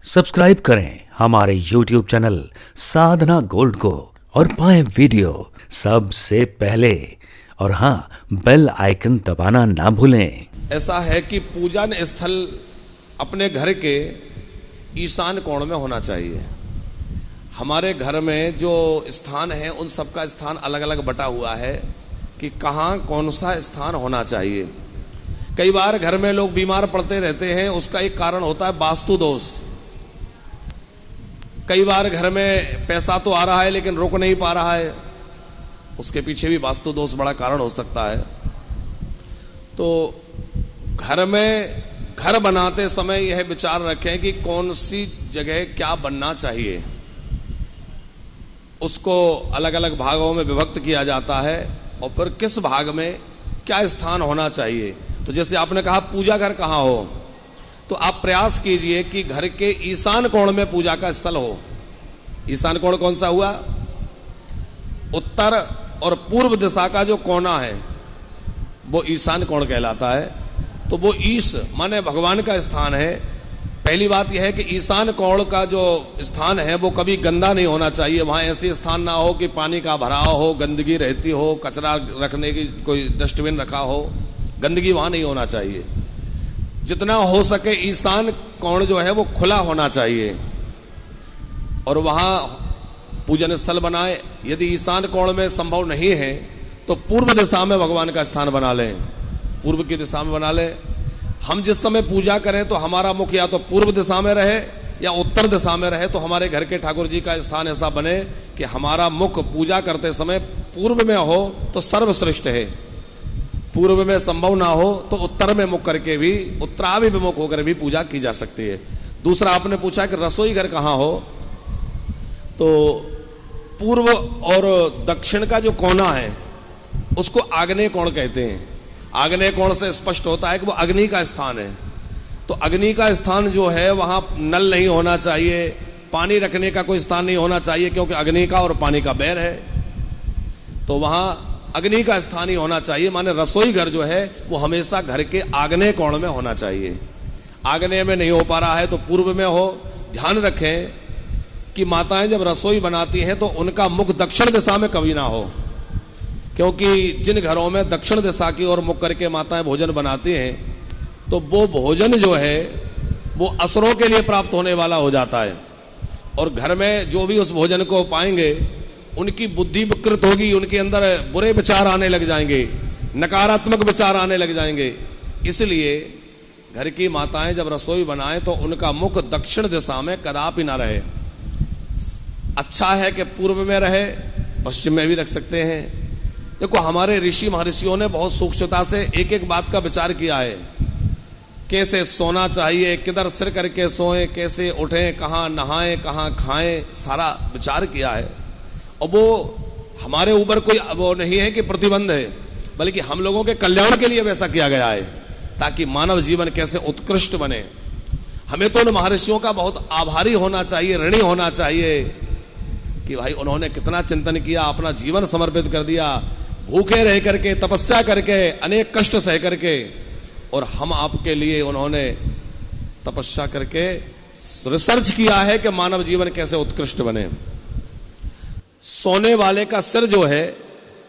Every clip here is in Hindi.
सब्सक्राइब करें हमारे YouTube चैनल साधना गोल्ड को और पाएं वीडियो सबसे पहले। और हाँ, बेल आइकन दबाना ना भूलें। ऐसा है कि पूजन स्थल अपने घर के ईशान कोण में होना चाहिए। हमारे घर में जो स्थान है उन सबका स्थान अलग अलग बटा हुआ है कि कहाँ कौन सा स्थान होना चाहिए। कई बार घर में लोग बीमार पड़ते रहते हैं, उसका एक कारण होता है वास्तु दोष। कई बार घर में पैसा तो आ रहा है लेकिन रुक नहीं पा रहा है, उसके पीछे भी वास्तु दोष बड़ा कारण हो सकता है। तो घर में घर बनाते समय यह विचार रखें कि कौन सी जगह क्या बनना चाहिए। उसको अलग अलग भागों में विभक्त किया जाता है और फिर किस भाग में क्या स्थान होना चाहिए। तो जैसे आपने कहा पूजा घर कहाँ हो, तो आप प्रयास कीजिए कि घर के ईशान कोण में पूजा का स्थल हो। ईशान कोण कौन सा हुआ? उत्तर और पूर्व दिशा का जो कोना है वो ईशान कोण कहलाता है। तो वो ईश माने भगवान का स्थान है। पहली बात यह है कि ईशान कोण का जो स्थान है वो कभी गंदा नहीं होना चाहिए। वहां ऐसे स्थान ना हो कि पानी का भराव हो, गंदगी रहती हो, कचरा रखने की कोई डस्टबिन रखा हो, गंदगी वहां नहीं होना चाहिए। जितना हो सके ईशान कोण जो है वो खुला होना चाहिए और वहां पूजन स्थल बनाए। यदि ईशान कोण में संभव नहीं है तो पूर्व दिशा में भगवान का स्थान बना लें, पूर्व की दिशा में बना लें। हम जिस समय पूजा करें तो हमारा मुख या तो पूर्व दिशा में रहे या उत्तर दिशा में रहे, तो हमारे घर के ठाकुर जी का स्थान ऐसा बने कि हमारा मुख पूजा करते समय पूर्व में हो तो सर्वश्रेष्ठ है। पूर्व में संभव ना हो तो उत्तर में मुख करके भी, उत्तराभिमुख होकर भी पूजा की जा सकती है। दूसरा आपने पूछा कि रसोई घर कहाँ हो, तो पूर्व और दक्षिण का जो कोना है उसको आग्नेय कोण कहते हैं। आग्नेय कोण से स्पष्ट होता है कि वो अग्नि का स्थान है। तो अग्नि का स्थान जो है वहां नल नहीं होना चाहिए, पानी रखने का कोई स्थान नहीं होना चाहिए, क्योंकि अग्नि का और पानी का बैर है। तो वहां अग्नि का स्थान ही होना चाहिए। माने रसोई घर जो है वो हमेशा घर के आग्नेय कोण में होना चाहिए। आग्नेय में नहीं हो पा रहा है तो पूर्व में हो। ध्यान रखें कि माताएं जब रसोई बनाती हैं तो उनका मुख दक्षिण दिशा में कभी ना हो, क्योंकि जिन घरों में दक्षिण दिशा की ओर मुख करके माताएं भोजन बनाती हैं तो वो भोजन जो है वो असुरों के लिए प्राप्त होने वाला हो जाता है। और घर में जो भी उस भोजन को पाएंगे उनकी बुद्धि विकृत होगी, उनके अंदर बुरे विचार आने लग जाएंगे, नकारात्मक विचार आने लग जाएंगे। इसलिए घर की माताएं जब रसोई बनाएं तो उनका मुख दक्षिण दिशा में कदापि ना रहे। अच्छा है कि पूर्व में रहे, पश्चिम में भी रख सकते हैं। देखो हमारे ऋषि महर्षियों ने बहुत सूक्ष्मता से एक एक बात का विचार किया है। कैसे सोना चाहिए, किधर सिर करके सोएं, कैसे उठें, कहाँ नहाएं, कहाँ खाएं, सारा विचार किया है। और वो हमारे ऊपर कोई वो नहीं है कि प्रतिबंध है, बल्कि हम लोगों के कल्याण के लिए वैसा किया गया है ताकि मानव जीवन कैसे उत्कृष्ट बने। हमें तो उन महर्षियों का बहुत आभारी होना चाहिए, ऋणी होना चाहिए कि भाई उन्होंने कितना चिंतन किया, अपना जीवन समर्पित कर दिया, भूखे रह करके, तपस्या करके, अनेक कष्ट सह करके, और हम आपके लिए उन्होंने तपस्या करके रिसर्च किया है कि मानव जीवन कैसे उत्कृष्ट बने। सोने वाले का सिर जो है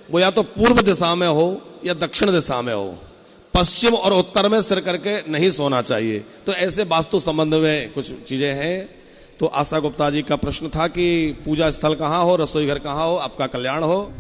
वो या तो पूर्व दिशा में हो या दक्षिण दिशा में हो, पश्चिम और उत्तर में सिर करके नहीं सोना चाहिए। तो ऐसे वास्तु संबंध में कुछ चीजें हैं। तो आशा गुप्ता जी का प्रश्न था कि पूजा स्थल कहाँ हो, रसोई घर कहाँ हो, आपका कल्याण हो।